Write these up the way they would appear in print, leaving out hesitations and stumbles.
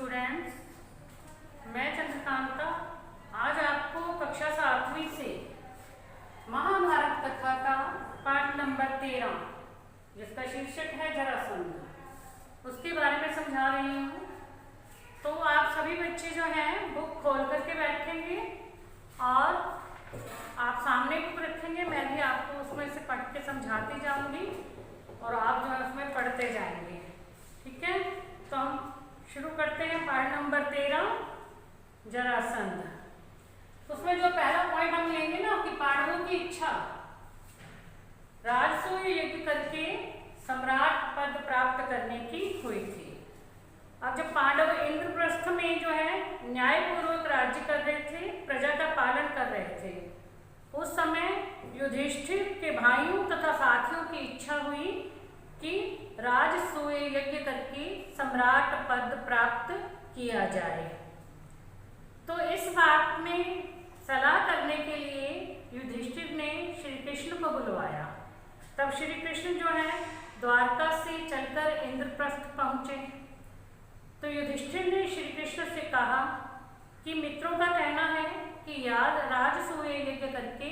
Students, मैं चंद्रकांता आज आपको कक्षा 7वीं से महाभारत कथा का पाठ नंबर 13 जिसका शीर्षक है जरासंध, उसके बारे में समझा रही हूँ। तो आप सभी बच्चे जो हैं बुक खोल करके बैठेंगे और आप सामने बुक रखेंगे। मैं भी आपको उसमें से पढ़ के समझाती जाऊंगी और आप जो है उसमें पढ़ते जाएंगे। ठीक है, तो हम शुरू करते हैं पाठ नंबर 13 जरासंध। उसमें जो पहला पॉइंट हम लेंगे ना कि पांडवों की इच्छा राजसूय यज्ञ करके सम्राट पद प्राप्त करने की हुई थी। अब जब पांडव इंद्रप्रस्थ में जो है न्यायपूर्वक राज्य कर रहे थे, प्रजा का पालन कर रहे थे, उस समय युधिष्ठिर के भाइयों तथा साथियों की इच्छा हुई कि राजसूय यज्ञ करके सम्राट पद प्राप्त किया जाए। तो इस बात में सलाह करने के लिए युधिष्ठिर ने श्री कृष्ण को बुलवाया। तब श्री कृष्ण जो है द्वारका से चलकर इंद्रप्रस्थ पहुंचे। तो युधिष्ठिर ने श्री कृष्ण से कहा कि मित्रों का कहना है कि याद राजसूय यज्ञ करके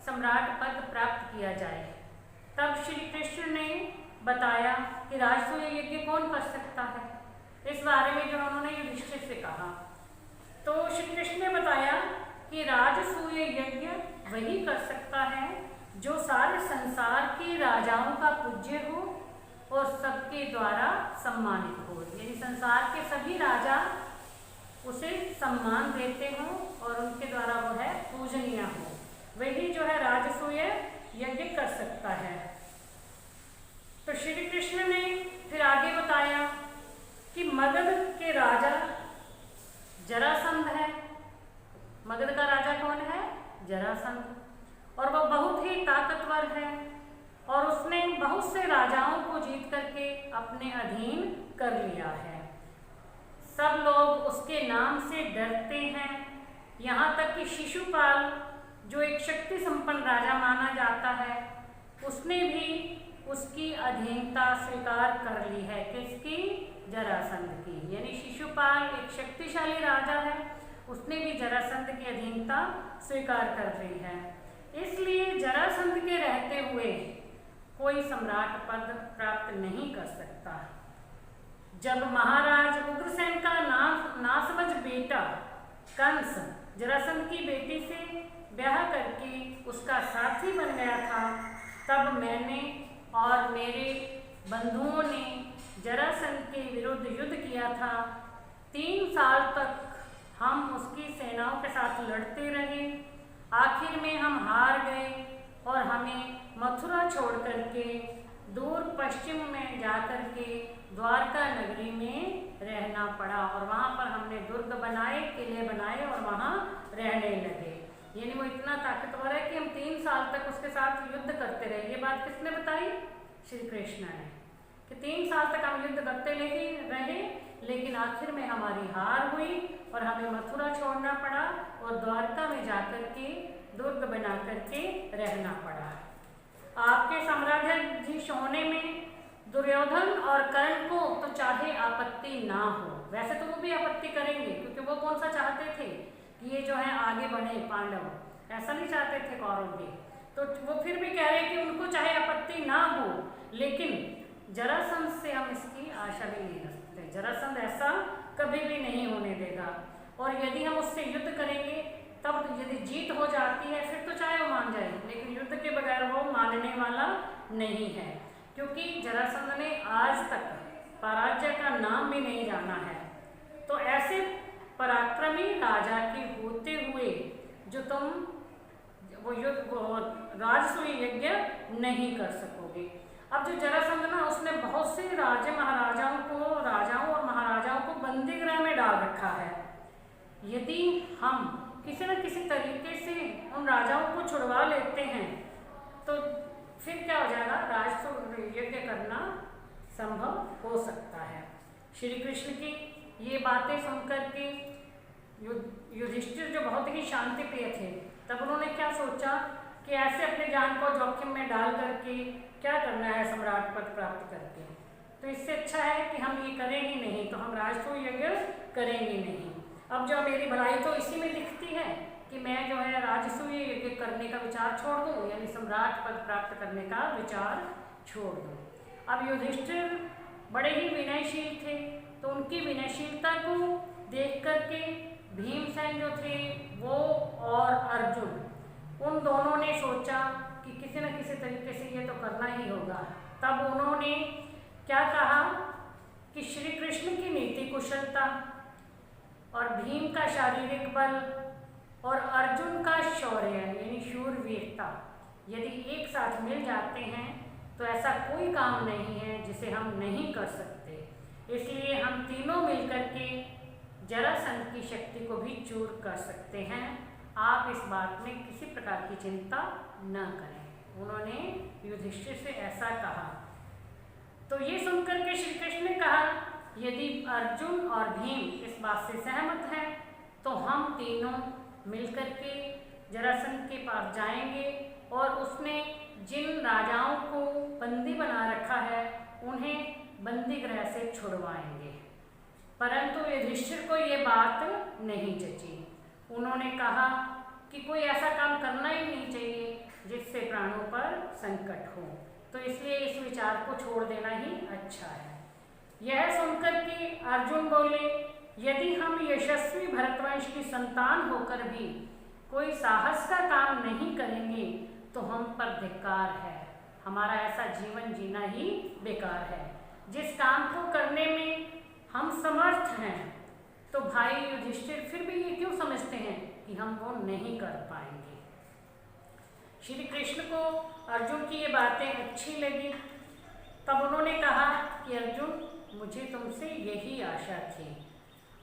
सम्राट पद प्राप्त किया जाए। तब श्री कृष्ण ने बताया कि राजसूय यज्ञ कौन कर सकता है। इस बारे में जो उन्होंने युधिष्ठिर से कहा, तो श्री कृष्ण ने बताया कि राजसूय यज्ञ वही कर सकता है जो सारे संसार के राजाओं का पूज्य हो और सबके द्वारा सम्मानित हो। यानी संसार के सभी राजा उसे सम्मान देते हों और उनके द्वारा वो है पूजनीय हो, वही जो है राजसूय यज्ञ कर सकता है। तो श्री कृष्ण ने फिर आगे बताया कि मगध के राजा जरासंध है। मगध का राजा कौन है? जरासंध, और वह बहुत ही ताकतवर है और उसने बहुत से राजाओं को जीत करके अपने अधीन कर लिया है। सब लोग उसके नाम से डरते हैं, यहाँ तक कि शिशुपाल जो एक शक्ति संपन्न राजा माना जाता है, उसने भी उसकी अधीनता स्वीकार कर ली है। किसकी? जरासंध की। यानी शिशुपाल एक शक्तिशाली राजा है, उसने भी जरासंध की अधीनता स्वीकार कर ली है। इसलिए जरासंध के रहते हुए कोई सम्राट पद प्राप्त नहीं कर सकता। जब महाराज उग्रसेन का नासमझ बेटा कंस जरासंध की बेटी से ब्याह करके उसका साथी बन गया था, तब मैंने और मेरे बंधुओं ने जरासंध के विरुद्ध युद्ध किया था। 3 साल तक हम उसकी सेनाओं के साथ लड़ते रहे। आखिर में हम हार गए और हमें मथुरा छोड़ करके दूर पश्चिम में जाकर के द्वारका नगरी में रहना पड़ा और वहाँ पर हमने दुर्ग बनाए, किले बनाए और वहाँ रहने लगे। यानी वो इतना ताकतवर है कि हम 3 साल तक उसके साथ युद्ध करते रहे। ये बात किसने बताई? श्री कृष्ण ने, कि 3 साल तक हम युद्ध करते रहे, लेकिन आखिर में हमारी हार हुई और हमें मथुरा छोड़ना पड़ा और द्वारका में जाकर के दुर्ग बना करके रहना पड़ा। आपके साम्राज्याधीश होने में दुर्योधन और कर्ण को तो चाहे आपत्ति ना हो, वैसे तो वो भी आपत्ति करेंगे क्योंकि वो कौन सा चाहते थे कि ये जो है आगे बढ़े पांडव, ऐसा नहीं चाहते थे कौरव भी। तो वो फिर भी कह रहे हैं कि उनको चाहे आपत्ति ना हो, लेकिन जरासंध से हम इसकी आशा भी नहीं रख सकते। जरासंध ऐसा कभी भी नहीं होने देगा और यदि हम उससे युद्ध करेंगे तब यदि जीत हो जाती है फिर तो चाहे वो मान जाए, लेकिन युद्ध के बगैर वो मानने वाला नहीं है, क्योंकि जरासंध ने आज तक पराजय का नाम भी नहीं जाना है। तो ऐसे पराक्रमी राजा के होते हुए जो तुम वो राजसूय यज्ञ नहीं कर सकोगे। अब जो जरासंध ना, उसने बहुत से राजाओं और महाराजाओं को बंदी गृह में डाल रखा है। यदि हम किसी न किसी तरीके से उन राजाओं को छुड़वा लेते हैं तो फिर क्या हो जाएगा? राजसूय यज्ञ करना संभव हो सकता है। श्री कृष्ण की ये बातें सुनकर के युधिष्ठिर जो बहुत ही शांति प्रिय थे, तब उन्होंने क्या सोचा कि ऐसे अपने जान को जोखिम में डाल करके क्या करना है सम्राट पद प्राप्त करके। तो इससे अच्छा है कि हम ये करें ही नहीं, तो हम राजसूय यज्ञ करेंगे नहीं। अब जो मेरी भलाई तो इसी में दिखती है कि मैं जो है राजसूय यज्ञ करने का विचार छोड़ दूँ, यानी सम्राट पद प्राप्त करने का विचार छोड़ दूँ। अब युधिष्ठिर बड़े ही विनयशील थे, तो उनकी विनयशीलता को देख करके भीमसेन जो थे वो और अर्जुन उन दोनों ने सोचा कि किसी न किसी तरीके से ये तो करना ही होगा। तब उन्होंने क्या कहा कि श्री कृष्ण की नीति कुशलता और भीम का शारीरिक बल और अर्जुन का शौर्य यानी शूरवीरता यदि एक साथ मिल जाते हैं तो ऐसा कोई काम नहीं है जिसे हम नहीं कर सकते। इसलिए हम तीनों मिलकर के जरासंध की शक्ति को भी चूर कर सकते हैं। आप इस बात में किसी प्रकार की चिंता न करें। उन्होंने युधिष्ठिर से ऐसा कहा। तो ये सुनकर के श्री कृष्ण ने कहा, यदि अर्जुन और भीम इस बात से सहमत हैं तो हम तीनों मिलकर के जरासंध के पास जाएंगे और उसने जिन राजाओं को बंदी बना रखा है उन्हें बंदी गृह से छुड़वाएंगे। परंतु युधिष्ठिर को ये बात नहीं जची। उन्होंने कहा कि कोई ऐसा काम करना ही नहीं चाहिए जिससे प्राणों पर संकट हो, तो इसलिए इस विचार को छोड़ देना ही अच्छा है। यह सुनकर के अर्जुन बोले, यदि हम यशस्वी भरतवंश की संतान होकर भी कोई साहस का काम नहीं करेंगे तो हम पर धिक्कार है, हमारा ऐसा जीवन जीना ही बेकार है। जिस काम को करने में हम समर्थ हैं तो भाई युधिष्ठिर फिर भी ये क्यों समझते हैं कि हम वो नहीं कर पाएंगे। श्री कृष्ण को अर्जुन की ये बातें अच्छी लगी। तब उन्होंने कहा कि अर्जुन, मुझे तुमसे यही आशा थी।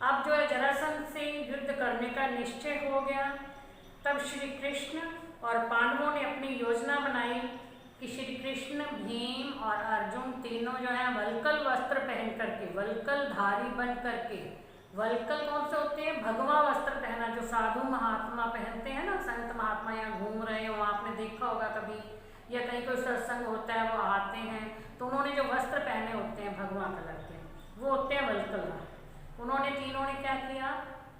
अब जो है जरासंध से युद्ध करने का निश्चय हो गया। तब श्री कृष्ण और पांडवों ने अपनी योजना बनाई कि श्री कृष्ण, भीम और अर्जुन तीनों जो है वल्कल वस्त्र पहन करके, वल्कल धारी बन करके, वल्कल कौन से होते हैं, भगवा वस्त्र पहना जो साधु महात्मा पहनते हैं ना, संत महात्मा यहाँ घूम रहे हो, आपने देखा होगा कभी, या कहीं कोई सत्संग होता है वो आते हैं तो उन्होंने जो वस्त्र पहने होते हैं भगवा कलर के, वो होते हैं वल्कल। उन्होंने तीनों ने क्या किया,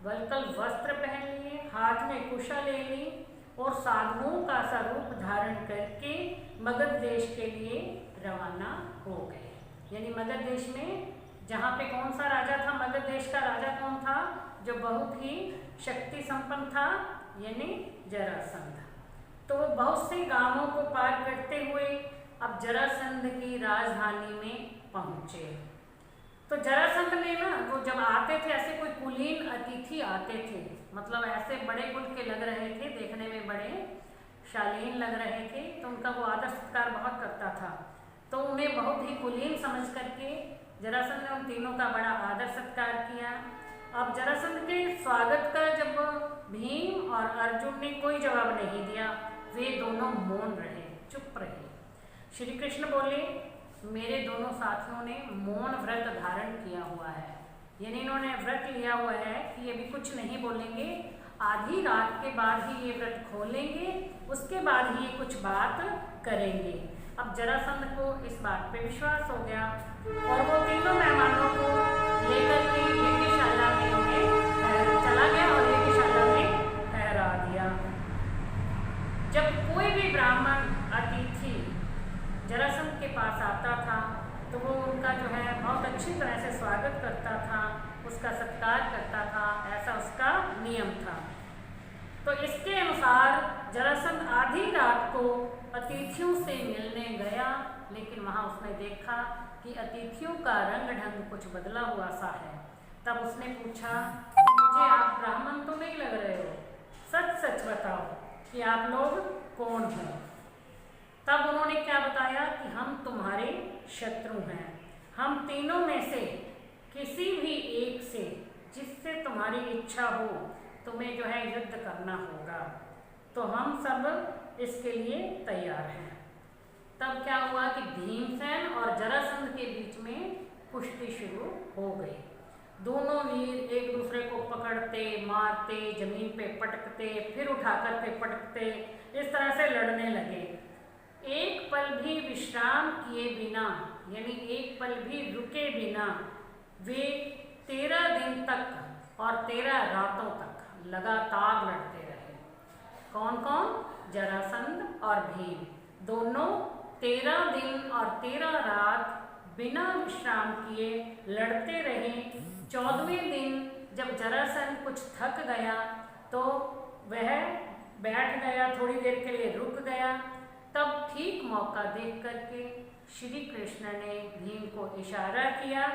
वल्कल वस्त्र पहन लिए, हाथ में कुशा ले ली और साधुओं का स्वरूप धारण करके मगध देश के लिए रवाना हो गए। यानी मगध देश में जहाँ पे कौन सा राजा था, मगध देश का राजा कौन था जो बहुत ही शक्ति संपन्न था, यानी जरासंध। तो वो बहुत से गांवों को पार करते हुए अब जरासंध की राजधानी में पहुँचे। तो जरासंध ने ना, वो जब आते थे ऐसे कोई कुलीन अतिथि आते थे, मतलब ऐसे बड़े कुल के लग रहे थे, देखने में बड़े शालीन लग रहे थे, तो उनका वो आदर सत्कार बहुत करता था। तो उन्हें बहुत ही कुलीन समझ करके जरासंध ने उन तीनों का बड़ा आदर सत्कार किया। अब जरासंध के स्वागत का जब भीम और अर्जुन ने कोई जवाब नहीं दिया, वे दोनों मौन रहे, चुप रहे। श्री कृष्ण बोले, मेरे दोनों साथियों ने मौन व्रत धारण किया हुआ है, यानी इन्होंने व्रत लिया हुआ है कि ये भी कुछ नहीं बोलेंगे, आधी रात के बाद ही ये व्रत खोलेंगे, उसके बाद ही ये कुछ बात करेंगे। अब जरासंध को इस बात पे विश्वास हो गया और वो तीनों मेहमानों को लेकर के यज्ञशाला में उन्हें चला गया और यज्ञशाला में ठहरा दिया। जब कोई भी ब्राह्मण अतिथि जरासंध के पास आता था तो वो उनका जो है बहुत अच्छी तरह से स्वागत करता था, उसका सत्कार करता था, ऐसा उसका नियम था। तो इसके अनुसार जरासंध आधी रात को अतिथियों से मिलने गया, लेकिन वहाँ उसने देखा कि अतिथियों का रंग ढंग कुछ बदला हुआ सा है। तब उसने पूछा कि मुझे आप ब्राह्मण तो नहीं लग रहे हो, सच सच बताओ कि आप लोग कौन हो। तब उन्होंने क्या बताया कि हम तुम्हारे शत्रु हैं, हम तीनों में से किसी भी एक से जिससे तुम्हारी इच्छा हो तुम्हें जो है युद्ध करना होगा, तो हम सब इसके लिए तैयार हैं। तब क्या हुआ कि भीमसेन और जरासंध के बीच में कुश्ती शुरू हो गई। दोनों वीर एक दूसरे को पकड़ते, मारते, जमीन पे पटकते, फिर उठाकर के पटकते, इस तरह से लड़ने लगे। एक पल भी विश्राम किए बिना यानी एक पल भी रुके बिना वे 13 दिन तक और 13 रातों तक लगातार लड़ते रहे। कौन कौन? जरासंध और भीम दोनों 13 दिन और 13 रात बिना विश्राम किए लड़ते रहे। 14वें दिन जब जरासंध कुछ थक गया तो वह बैठ गया, थोड़ी देर के लिए रुक गया। तब ठीक मौका देख करके श्री कृष्ण ने भीम को इशारा किया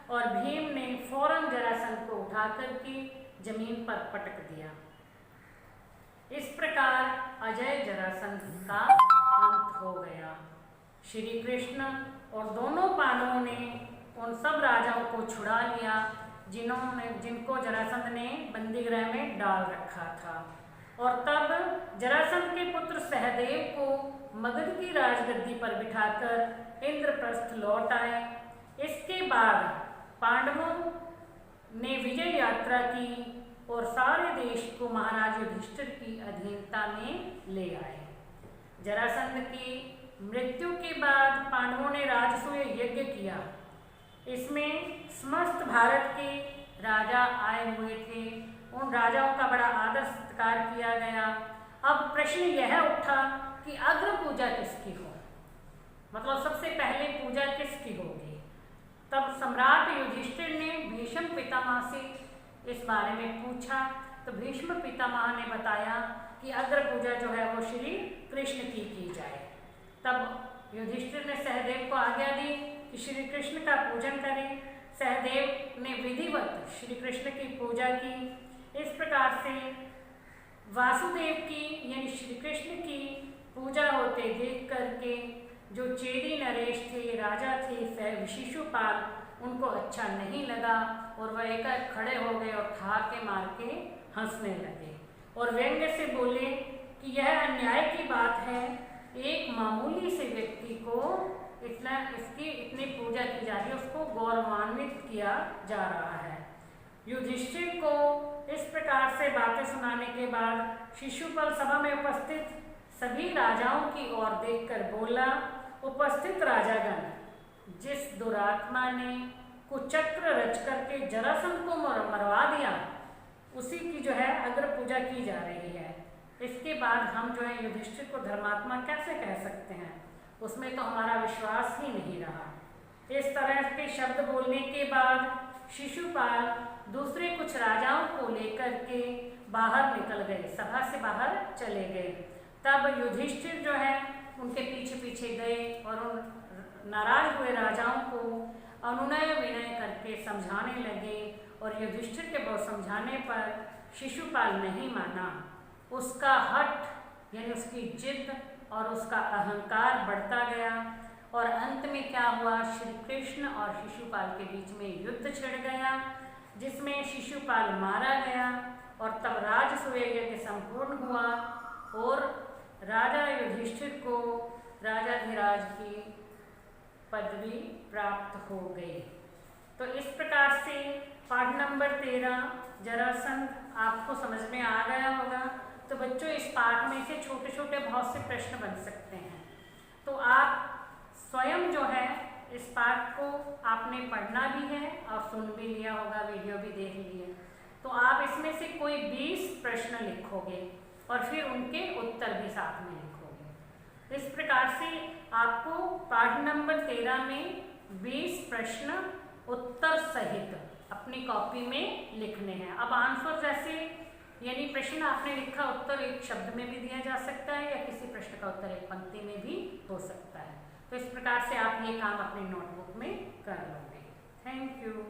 और भीम ने फौरन जरासंध को उठा करके जमीन पर पटक दिया। इस प्रकार अजय जरासंध का अंत हो गया। श्री कृष्ण और दोनों पांडवों ने उन सब राजाओं को छुड़ा लिया जिनको जरासंध ने बंदीगृह में डाल रखा था। और तब जरासंध के पुत्र सहदेव को मगध की राजगद्दी पर बिठाकर इंद्रप्रस्थ लौट आए। इसके बाद पांडवों ने विजय यात्रा की और सारे देश को महाराज युधिष्ठिर की अधीनता में ले आए। जरासंध की मृत्यु के बाद पांडवों ने राजसूय यज्ञ किया। इसमें समस्त भारत के राजा आए हुए थे। उन राजाओं का बड़ा आदर सत्कार किया गया। अब प्रश्न यह उठा कि अग्र पूजा किसकी हो, मतलब सबसे पहले पूजा किसकी होगी। तब सम्राट युधिष्ठिर ने भीष्म पितामह से इस बारे में पूछा तो भीष्म पितामह ने बताया कि अग्र पूजा जो है वो श्री कृष्ण की जाए। तब युधिष्ठिर ने सहदेव को आज्ञा दी कि श्री कृष्ण का पूजन करें। सहदेव ने विधिवत श्री कृष्ण की पूजा की। इस प्रकार से वासुदेव की यानी श्री कृष्ण की पूजा होते देख करके जो चेदी नरेश थे, राजा थे शिशुपाल, उनको अच्छा नहीं लगा और वह एकाएक खड़े हो गए और ठहाके मार के हंसने लगे और व्यंग्य से बोले कि यह अन्याय की बात है, एक मामूली से व्यक्ति को इसकी इतनी पूजा की जा रही है, उसको गौरवान्वित किया जा रहा है। युधिष्ठिर को इस प्रकार से बातें सुनाने के बाद शिशुपाल सभा में उपस्थित सभी राजाओं की ओर देखकर बोला, उपस्थित राजागण, जिस दुरात्मा ने कुचक्र रच करके जरासंध को मरवा दिया उसी की जो है अग्र पूजा की जा रही है। इसके बाद हम जो है युधिष्ठिर को धर्मात्मा कैसे कह सकते हैं, उसमें तो हमारा विश्वास ही नहीं रहा। इस तरह के शब्द बोलने के बाद शिशुपाल दूसरे कुछ राजाओं को लेकर के बाहर निकल गए, सभा से बाहर चले गए। तब युधिष्ठिर जो है उनके पीछे पीछे गए और उन नाराज हुए राजाओं को अनुनय विनय करके समझाने लगे और युधिष्ठिर के बहुत समझाने पर शिशुपाल नहीं माना। उसका हठ यानी उसकी जिद और उसका अहंकार बढ़ता गया और अंत में क्या हुआ, श्री कृष्ण और शिशुपाल के बीच में युद्ध छिड़ गया जिसमें शिशुपाल मारा गया और तब राजसूय यज्ञ संपूर्ण हुआ और राजा युधिष्ठिर को राजाधिराज की पदवी प्राप्त हो गई। तो इस प्रकार से पाठ नंबर 13 जरासंध आपको समझ में आ गया होगा। तो बच्चों इस पाठ में से छोटे छोटे बहुत से प्रश्न बन सकते हैं, तो आप स्वयं जो है इस पाठ को आपने पढ़ना भी है और सुन भी लिया होगा, वीडियो भी देख लिए। तो आप इसमें से कोई 20 प्रश्न लिखोगे और फिर उनके उत्तर भी साथ में लिखोगे। इस प्रकार से आपको पाठ नंबर 13 में 20 प्रश्न उत्तर सहित अपनी कॉपी में लिखने हैं। अब आंसर जैसे यानी प्रश्न आपने लिखा, उत्तर एक शब्द में भी दिया जा सकता है या किसी प्रश्न का उत्तर एक पंक्ति में भी हो सकता है। तो इस प्रकार से आप ये काम अपनी नोटबुक में कर लोगे। Thank you.